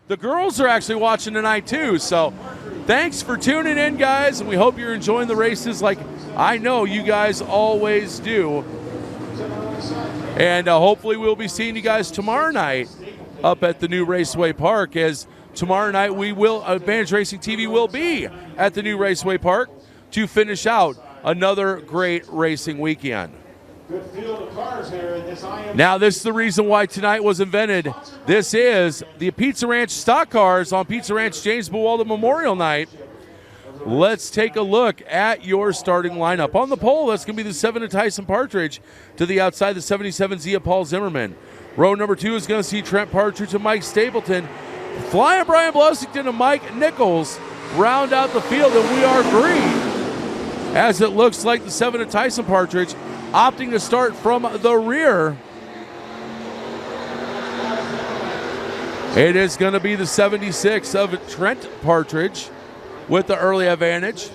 the girls are actually watching tonight too. So thanks for tuning in, guys, and we hope you're enjoying the races like I know you guys always do. And hopefully we'll be seeing you guys tomorrow night up at the new Raceway Park, as tomorrow night we will, Advantage Racing TV will be at the new Raceway Park to finish out another great racing weekend. Good field of cars here in this IMCA. Now, this is the reason why tonight was invented. This is the Pizza Ranch Stock Cars on Pizza Ranch James Buwalda Memorial Night. Let's take a look at your starting lineup. On the pole, that's going to be the 7 of Tyson Partridge. To the outside, the 77 Zia Paul Zimmerman. Row number 2 is going to see Trent Partridge and Mike Stapleton. Flying Brian Blessington and Mike Nichols round out the field, and we are green, as it looks like the 7 of Tyson Partridge opting to start from the rear. It is going to be the 76 of Trent Partridge with the early advantage.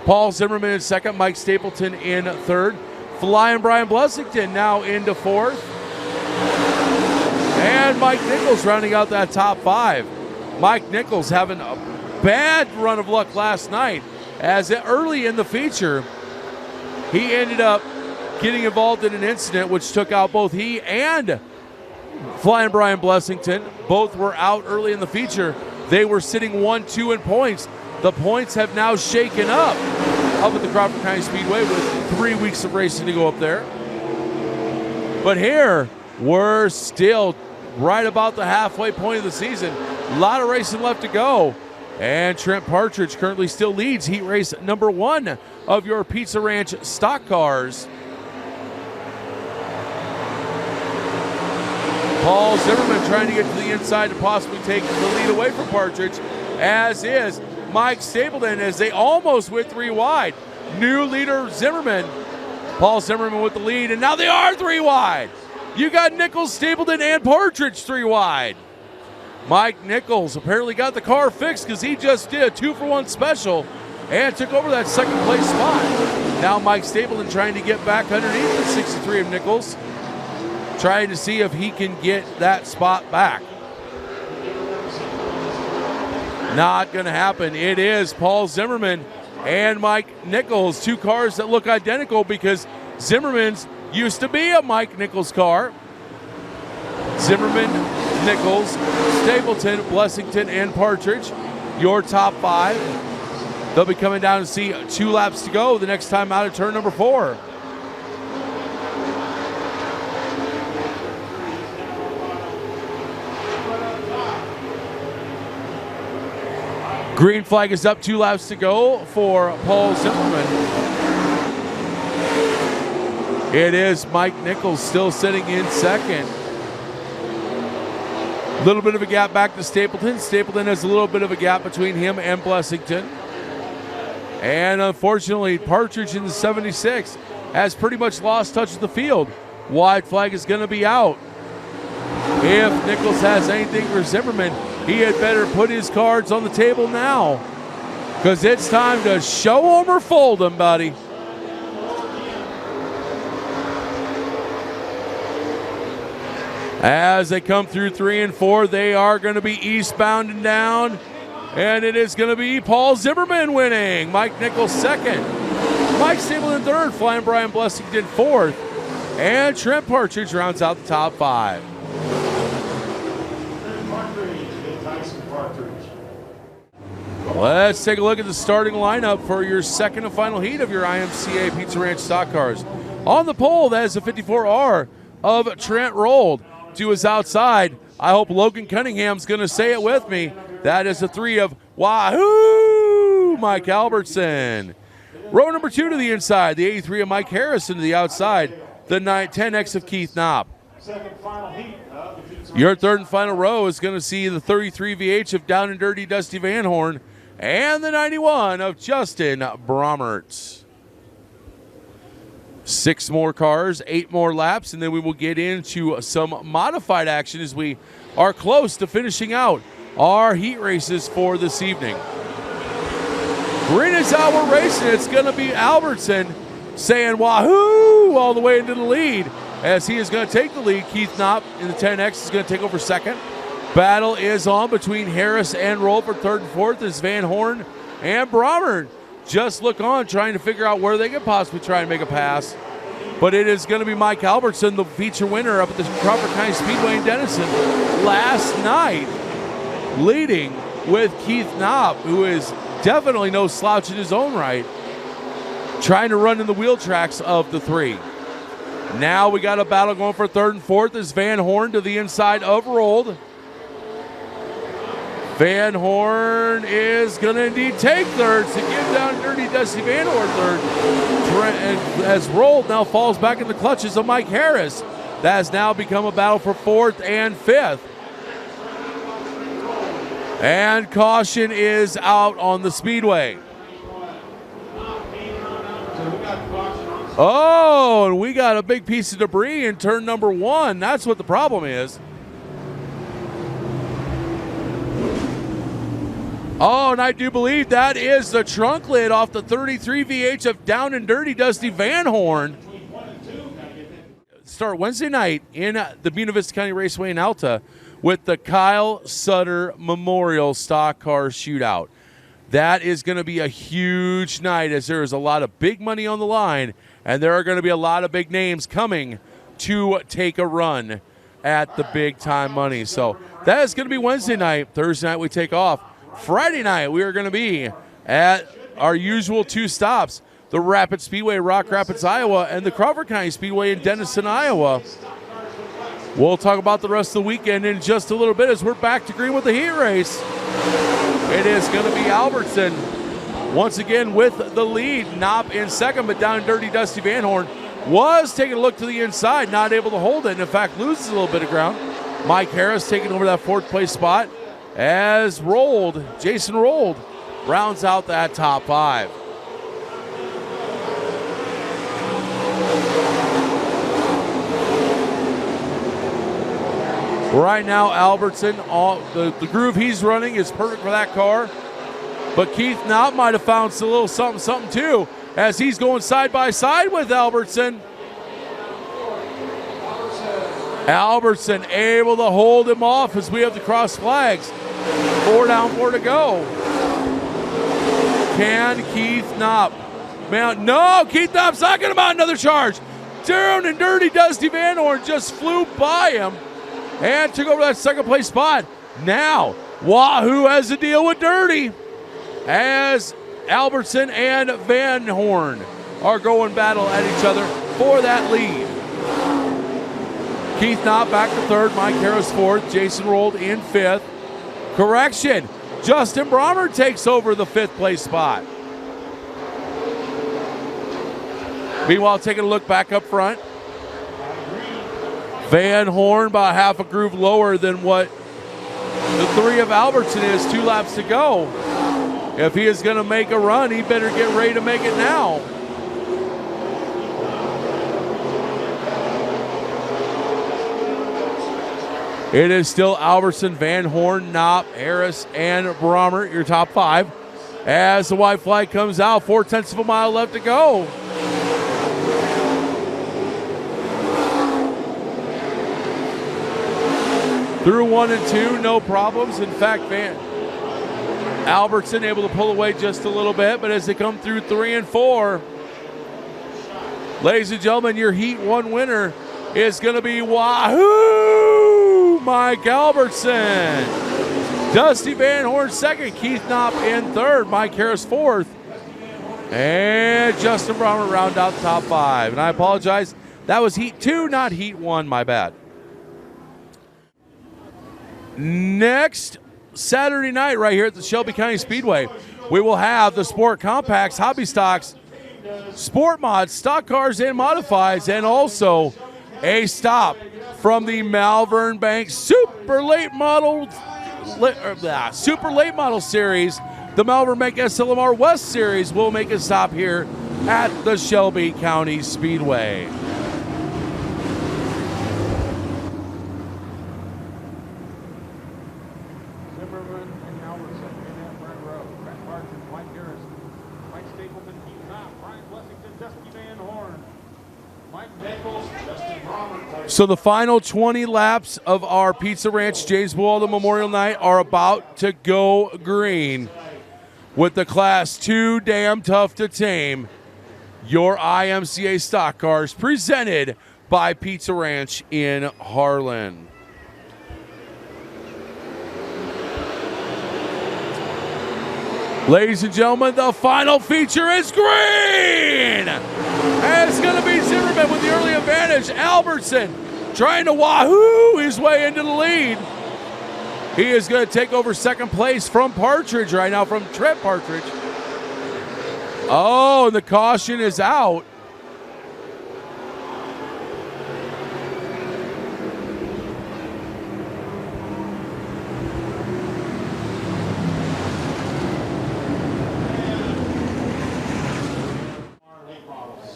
Paul Zimmerman in second, Mike Stapleton in third. Flying Brian Blessington now into fourth. And Mike Nichols rounding out that top 5. Mike Nichols having a bad run of luck last night, as early in the feature, he ended up getting involved in an incident which took out both he and Flying Brian Blessington. Both were out early in the feature. They were sitting 1-2 in points. The points have now shaken up at the Crawford County Speedway with 3 weeks of racing to go up there. But here, we're still right about the halfway point of the season. A lot of racing left to go. And Trent Partridge currently still leads heat race number 1 of your Pizza Ranch Stock Cars. Paul Zimmerman trying to get to the inside to possibly take the lead away from Partridge, as is Mike Stapleton, as they almost went 3 wide. New leader Zimmerman. Paul Zimmerman with the lead, and now they are 3 wide. You got Nichols, Stapleton, and Partridge 3 wide. Mike Nichols apparently got the car fixed, because he just did a 2-for-1 special and took over that second place spot. Now Mike Stapleton trying to get back underneath the 63 of Nichols, trying to see if he can get that spot back. Not going to happen. It is Paul Zimmerman and Mike Nichols, 2 cars that look identical, because Zimmerman's used to be a Mike Nichols car. Zimmerman, Nichols, Stapleton, Blessington, and Partridge, your top 5. They'll be coming down to see 2 laps to go the next time out of turn number 4. Green flag is up, 2 laps to go for Paul Zimmerman. It is Mike Nichols still sitting in second. A little bit of a gap back to Stapleton. Stapleton has a little bit of a gap between him and Blessington. And unfortunately, Partridge in the 76 has pretty much lost touch of the field. Wide flag is going to be out. If Nichols has anything for Zimmerman, he had better put his cards on the table now, because it's time to show him or fold him, buddy. As they come through 3 and 4, they are going to be eastbound and down, and it is going to be Paul Zimmerman winning. Mike Nichols second. Mike Stapleton third. Flying Brian Blessington fourth. And Trent Partridge rounds out the top 5. Let's take a look at the starting lineup for your second and final heat of your IMCA Pizza Ranch Stock Cars. On the pole, that is the 54R of Trent Rolled. To his outside, I hope Logan Cunningham's going to say it with me. That is a 3 of Wahoo! Mike Albertson. Row number 2 to the inside, the 83 of Mike Harrison. To the outside, the 10X of Keith Knopp. Your third and final row is going to see the 33 VH of Down and Dirty Dusty Van Horn and the 91 of Justin Brommertz. 6 more cars, 8 more laps, and then we will get into some modified action as we are close to finishing out our heat races for this evening. Green is out, we're racing. It's going to be Albertson saying wahoo all the way into the lead, as he is going to take the lead. Keith Knopp in the 10X is going to take over second. Battle is on between Harris and Roll for third and fourth as Van Horn and Brommer just look on, trying to figure out where they could possibly try and make a pass. But it is going to be Mike Albertson, the feature winner up at the Crawford County Speedway in Denison last night, leading with Keith Knopp, who is definitely no slouch in his own right, trying to run in the wheel tracks of the three. Now we got a battle going for third and fourth as Van Horn to the inside of Rolled. Van Horn is going to indeed take third to give down Dirty Dusty Van Horn third. As Rolled now falls back in the clutches of Mike Harris. That has now become a battle for fourth and fifth. And caution is out on the speedway. Oh, and we got a big piece of debris in turn number one. That's what the problem is. Oh, and I do believe that is the trunk lid off the 33 VH of Down and Dirty Dusty Van Horn. Start Wednesday night in the Buena Vista County Raceway in Alta with the Kyle Sutter Memorial Stock Car Shootout. That is going to be a huge night as there is a lot of big money on the line, and there are going to be a lot of big names coming to take a run at the big time money. So that is going to be Wednesday night. Thursday night we take off. Friday night, we are going to be at our usual two stops, the Rapid Speedway, Rock Rapids, Iowa, and the Crawford County Speedway in Denison, Iowa. We'll talk about the rest of the weekend in just a little bit as we're back to green with the heat race. It is going to be Albertson once again with the lead. Knopp in second, but Down Dirty Dusty Van Horn was taking a look to the inside, not able to hold it, and in fact loses a little bit of ground. Mike Harris taking over that fourth place spot. As Jason Rolled rounds out that top five. Right now, Albertson, the groove he's running is perfect for that car. But Keith Knopp might have found a little something too, as he's going side by side with Albertson. Albertson able to hold him off as we have the cross flags. 4 down, 4 to go. Can Keith Knopp mount? No, Keith Knopp's not going to mount another charge. Down and Dirty Dusty Van Horn just flew by him and took over that second place spot. Now, Wahoo has to deal with Dirty as Albertson and Van Horn are going battle at each other for that lead. Keith Knopp back to third, Mike Harris fourth, Jason Rolled in fifth. Correction, Justin Brommer takes over the fifth place spot. Meanwhile, taking a look back up front. Van Horn about half a groove lower than what the three of Albertson is, 2 laps to go. If he is going to make a run, he better get ready to make it now. It is still Albertson, Van Horn, Knopp, Harris, and Brommer, your top five. As the white flag comes out, 0.4 of a mile left to go. Through 1 and 2, no problems. In fact, Albertson able to pull away just a little bit, but as they come through 3 and 4, ladies and gentlemen, your Heat 1 winner is going to be Wahoo! Mike Albertson. Dusty Van Horn second, Keith Knopp in third, Mike Harris fourth, and Justin Brommer round out the top 5. And I apologize, that was Heat 2, not Heat 1, my bad. Next Saturday night right here at the Shelby County Speedway, we will have the Sport Compacts, Hobby Stocks, Sport Mods, Stock Cars and Modifieds, and also a stop from the Malvern Bank Super Late Model Series. The Malvern Bank SLMR West Series will make a stop here at the Shelby County Speedway. Zimmerman and Albertson in that front row. Brett Martin, Mike Harris, Mike Stapleton, Keith Knopp, Brian Blessington, Dusty Van Horn. Mike Nichols, Justin Brommer. So the final 20 laps of our Pizza Ranch James Bualda Memorial Night are about to go green with the Class 2 Damn Tough to Tame, your IMCA Stock Cars, presented by Pizza Ranch in Harlan. Ladies and gentlemen, the final feature is green! And it's going to be Zimmerman with the early advantage. Albertson trying to wahoo his way into the lead. He is going to take over second place from Partridge right now, from Trent Partridge. Oh, and the caution is out.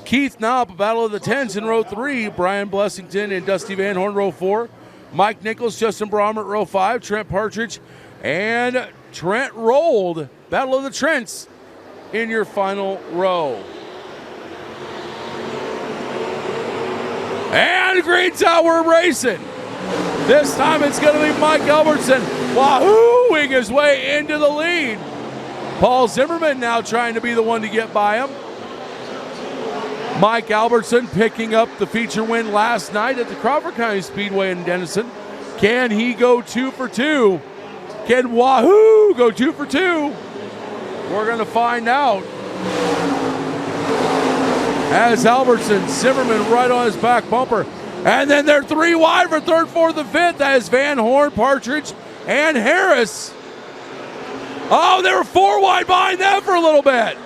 Keith Knopp, Battle of the Tens in row 3. Brian Blessington and Dusty Van Horn, row 4. Mike Nichols, Justin Bromert, row 5. Trent Partridge and Trent Rolled, Battle of the Trents in your final row. And green's out, we're racing. This time it's going to be Mike Albertson wahooing his way into the lead. Paul Zimmerman now trying to be the one to get by him. Mike Albertson picking up the feature win last night at the Crawford County Speedway in Denison. Can he go 2 for 2? Can Wahoo go 2 for 2? We're going to find out. As Albertson, Zimmerman right on his back bumper. And then they're 3 wide for third, fourth, and fifth. That is Van Horn, Partridge, and Harris. Oh, they were 4 wide behind them for a little bit.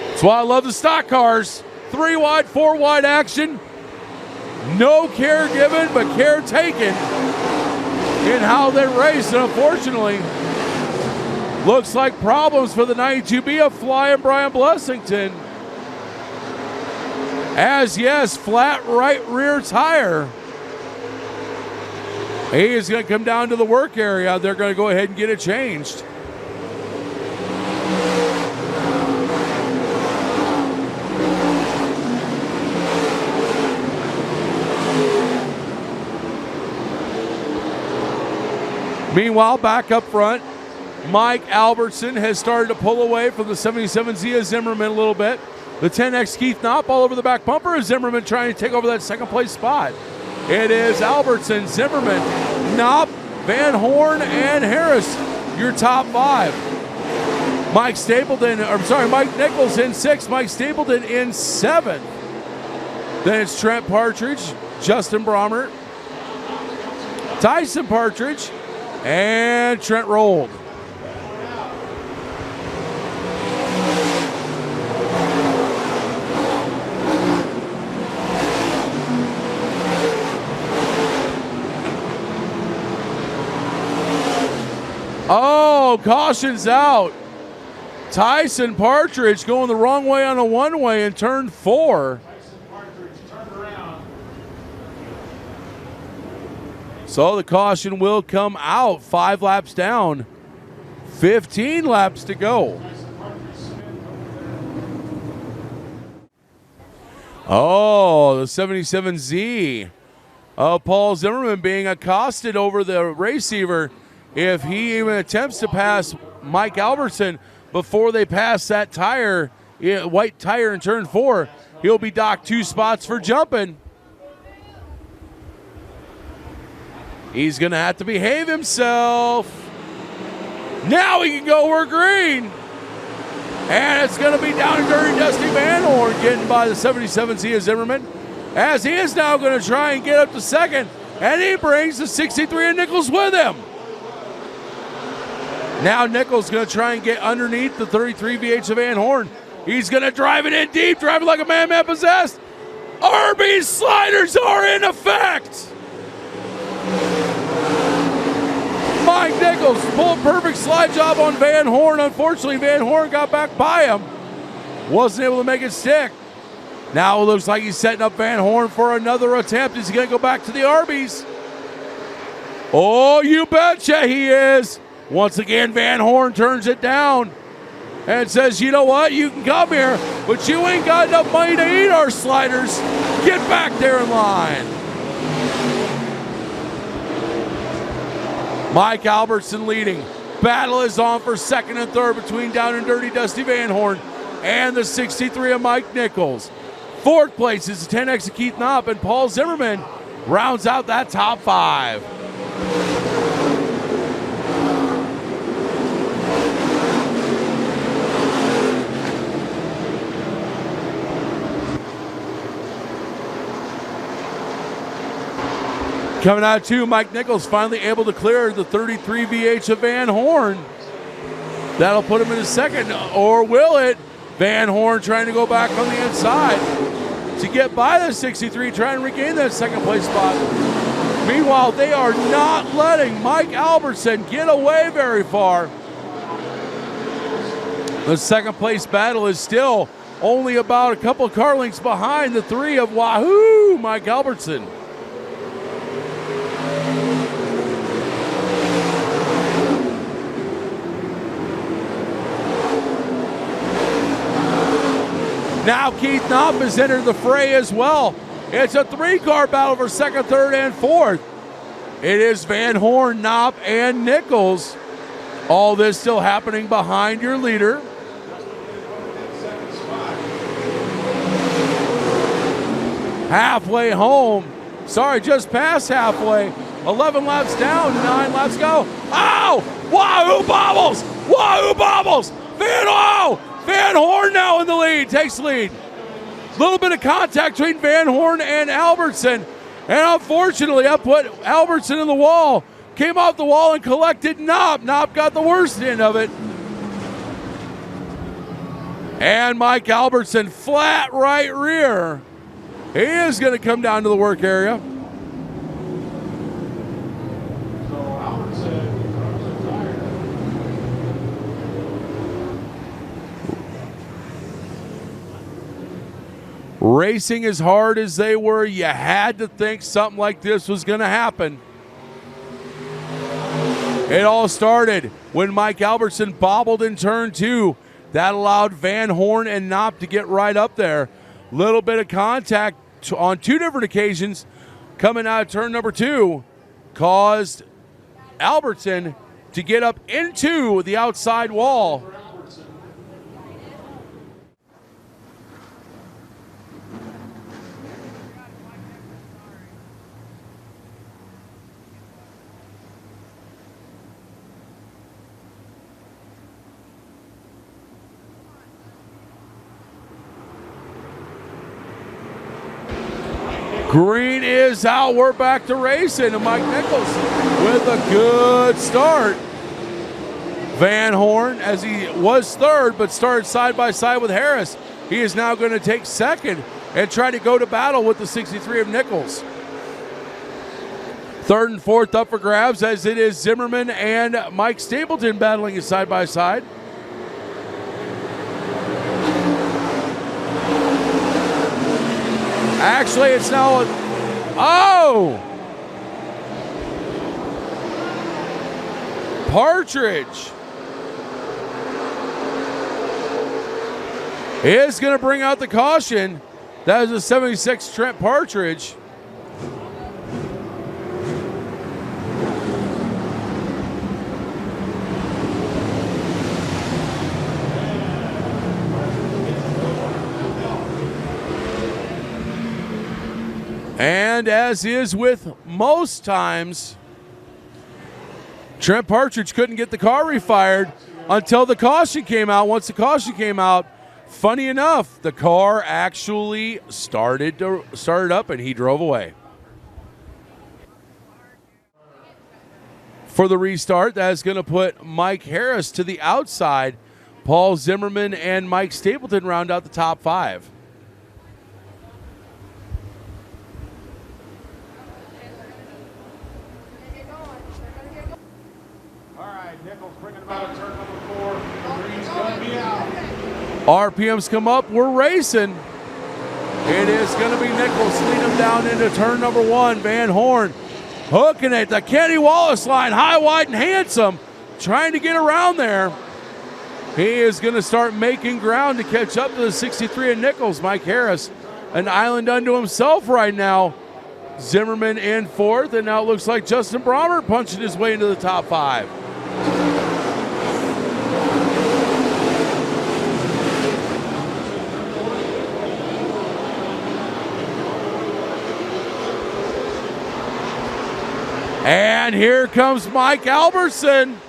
That's why I love the stock cars. 3 wide, 4 wide action. No care given, but care taken in how they race. And unfortunately, looks like problems for the 92B of Fly and Brian Blessington. As yes, flat right rear tire. He is going to come down to the work area. They're going to go ahead and get it changed. Meanwhile, back up front, Mike Albertson has started to pull away from the 77Z of Zimmerman a little bit. The 10X Keith Knopp all over the back bumper of Zimmerman trying to take over that second place spot. It is Albertson, Zimmerman, Knopp, Van Horn, and Harris, your top 5. Mike Nichols in 6th, Mike Stapleton in 7th. Then it's Trent Partridge, Justin Bromert, Tyson Partridge, and Trent Rolled. Oh, caution's out. Tyson Partridge going the wrong way on a one-way in turn 4. So the caution will come out. 5 laps down. 15 laps to go. Oh, the 77Z of Paul Zimmerman being accosted over the receiver. If he even attempts to pass Mike Albertson before they pass that tire, white tire in turn 4, he'll be docked 2 spots for jumping. He's going to have to behave himself. Now he can go over green. And it's going to be down and dirty Dusty Van Horn getting by the 77Z of Zimmerman, as he is now going to try and get up to second. And he brings the 63 of Nichols with him. Now Nichols going to try and get underneath the 33 VH of Van Horn. He's going to drive it in deep, driving like a man possessed. RB sliders are in effect. Mike Nichols pulled a perfect slide job on Van Horn. Unfortunately, Van Horn got back by him. Wasn't able to make it stick. Now it looks like he's setting up Van Horn for another attempt. Is he going to go back to the Arby's? Oh, you betcha he is. Once again, Van Horn turns it down and says, you know what? You can come here. but you ain't got enough money to eat our sliders. Get back there in line. Mike Albertson leading. Battle is on for second and third between Down and Dirty Dusty Van Horn and the 63 of Mike Nichols. Fourth place is the 10X of Keith Knopp, and Paul Zimmerman rounds out that top 5. Coming out too, Mike Nichols finally able to clear the 33 VH of Van Horn. That'll put him in his second, or will it? Van Horn trying to go back on the inside to get by the 63, trying to regain that second place spot. Meanwhile, they are not letting Mike Albertson get away very far. The second place battle is still only about a couple car lengths behind the 3 of Wahoo, Mike Albertson. Now Keith Knopp has entered the fray as well. It's a 3-car battle for second, third, and fourth. It is Van Horn, Knopp, and Nichols. All this still happening behind your leader. Halfway home. Sorry, just past halfway. 11 laps down, 9 laps go. Oh! Wahoo bobbles! Wahoo bobbles! Van Horn now in the lead, takes the lead. Little bit of contact between Van Horn and Albertson. And unfortunately, I put Albertson in the wall. Came off the wall and collected Knopp. Knopp got the worst end of it. And Mike Albertson, flat right rear. He is going to come down to the work area. Racing as hard as they were, you had to think something like this was going to happen. It all started when Mike Albertson bobbled in turn 2. That allowed Van Horn and Knopp to get right up there. Little bit of contact on 2 different occasions coming out of turn number 2 caused Albertson to get up into the outside wall. Green is out. We're back to racing. And Mike Nichols with a good start. Van Horn, as he was third, but started side by side with Harris. He is now going to take second and try to go to battle with the 63 of Nichols. Third and fourth up for grabs, as it is Zimmerman and Mike Stapleton battling it side by side. Actually, it's now Partridge is going to bring out the caution. That is a 76 Trent Partridge. And as is with most times, Trent Partridge couldn't get the car refired until the caution came out. Once the caution came out, funny enough, the car actually started up and he drove away. For the restart, that is going to put Mike Harris to the outside. Paul Zimmerman and Mike Stapleton round out the top 5. RPMs come up, we're racing. It is going to be Nichols leading him down into turn number 1. Van Horn hooking it, the Kenny Wallace line, high, wide, and handsome, trying to get around there. He is going to start making ground to catch up to the 63 of Nichols. Mike Harris, an island unto himself right now. Zimmerman in fourth, and now it looks like Justin Brommer punching his way into the top 5. And here comes Mike Albertson.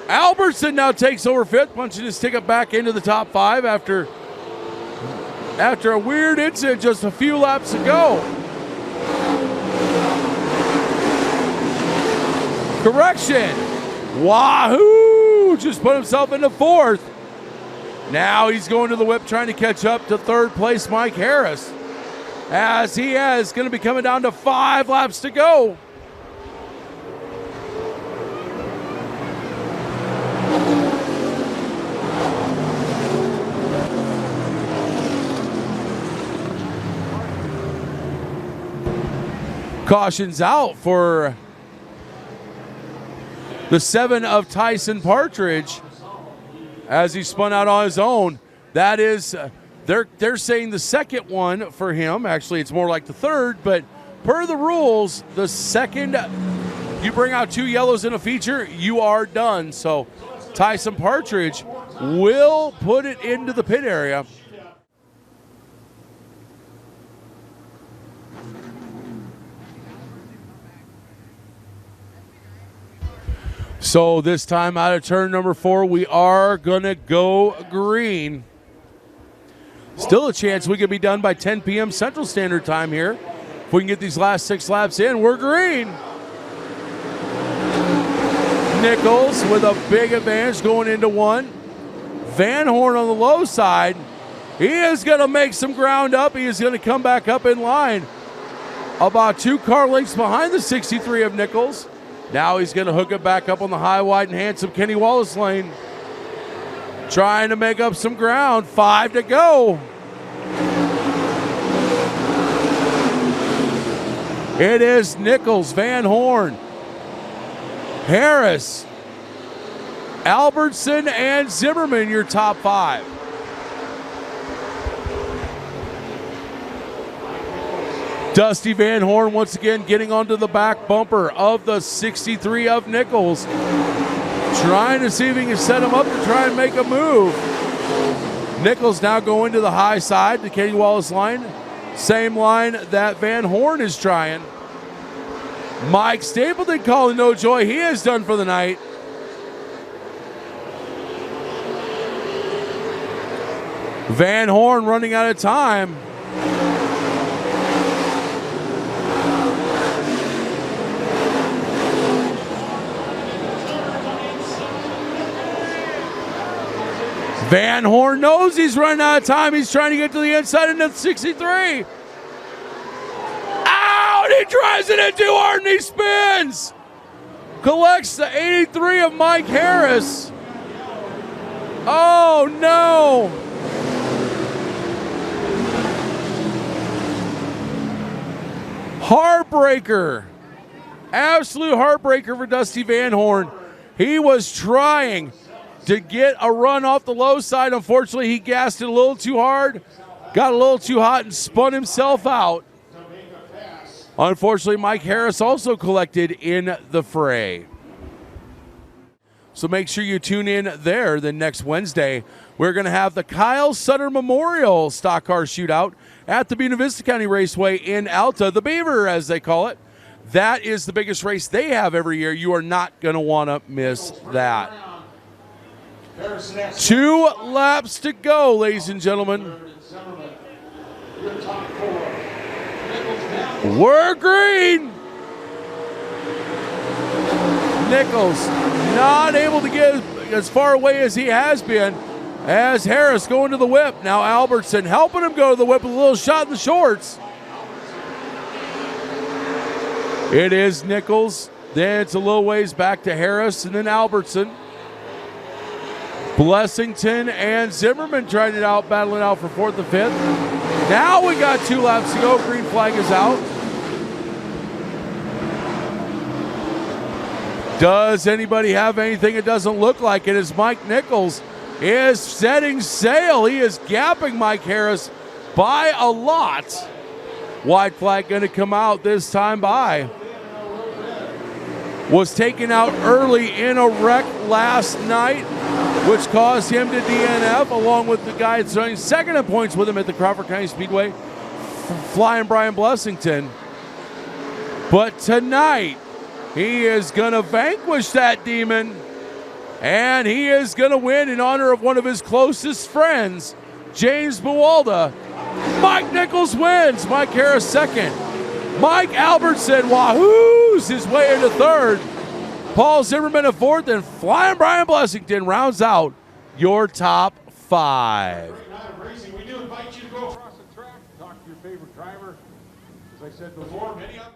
Albertson now takes over 5th, punching his ticket back into the top 5 after a weird incident just a few laps ago. Correction. Wahoo! Just put himself into 4th. Now he's going to the whip trying to catch up to 3rd place Mike Harris, as he is going to be coming down to 5 laps to go. Caution's out for the 7 of Tyson Partridge as he spun out on his own. That is, they're saying the second one for him. Actually, it's more like the 3rd, but per the rules, the second you bring out 2 yellows in a feature, you are done. So Tyson Partridge will put it into the pit area. So this time out of turn number 4, we are going to go green. Still a chance we could be done by 10 p.m. Central Standard Time here. If we can get these last 6 laps in, we're green. Nichols with a big advantage going into 1. Van Horn on the low side. He is going to make some ground up. He is going to come back up in line. About 2 car lengths behind the 63 of Nichols. Now he's going to hook it back up on the high, wide, and handsome Kenny Wallace lane. Trying to make up some ground. 5 to go. It is Nichols, Van Horn, Harris, Albertson, and Zimmerman, your top 5. Dusty Van Horn once again getting onto the back bumper of the 63 of Nichols. Trying to see if he can set him up to try and make a move. Nichols now going to the high side, the Kenny Wallace line. Same line that Van Horn is trying. Mike Stapleton calling no joy. He is done for the night. Van Horn running out of time. Van Horn knows he's running out of time. He's trying to get to the inside into the 63. Out! He drives it in too hard and he spins. Collects the 83 of Mike Harris. Oh no! Heartbreaker. Absolute heartbreaker for Dusty Van Horn. He was trying to get a run off the low side. Unfortunately, he gassed it a little too hard, got a little too hot, and spun himself out. Unfortunately, Mike Harris also collected in the fray. So make sure you tune in there. Then next Wednesday, we're going to have the Kyle Sutter Memorial Stock Car Shootout at the Buena Vista County Raceway in Alta, the Beaver, as they call it. That is the biggest race they have every year. You are not going to want to miss that. 2 laps to go, ladies and gentlemen. We're green. Nichols not able to get as far away as he has been, as Harris going to the whip. Now Albertson helping him go to the whip with a little shot in the shorts. It is Nichols. Then it's a little ways back to Harris and then Albertson. Blessington and Zimmerman trying it out, battling out for 4th and 5th. Now we got 2 laps to go. Green flag is out. Does anybody have anything? It doesn't look like it. As Mike Nichols is setting sail. He is gapping Mike Harris by a lot. White flag going to come out this time by. Was taken out early in a wreck last night, which caused him to DNF, along with the guy that's running second in points with him at the Crawford County Speedway, Flying Brian Blessington. But tonight, he is going to vanquish that demon, and he is going to win in honor of one of his closest friends, James Buwalda. Mike Nichols wins. Mike Harris second. Mike Albertson wahoos his way into third. Paul Zimmerman at fourth, and Flying Brian Blessington rounds out your top five. We do invite you to go across the track, talk to your favorite driver. As I said before, many of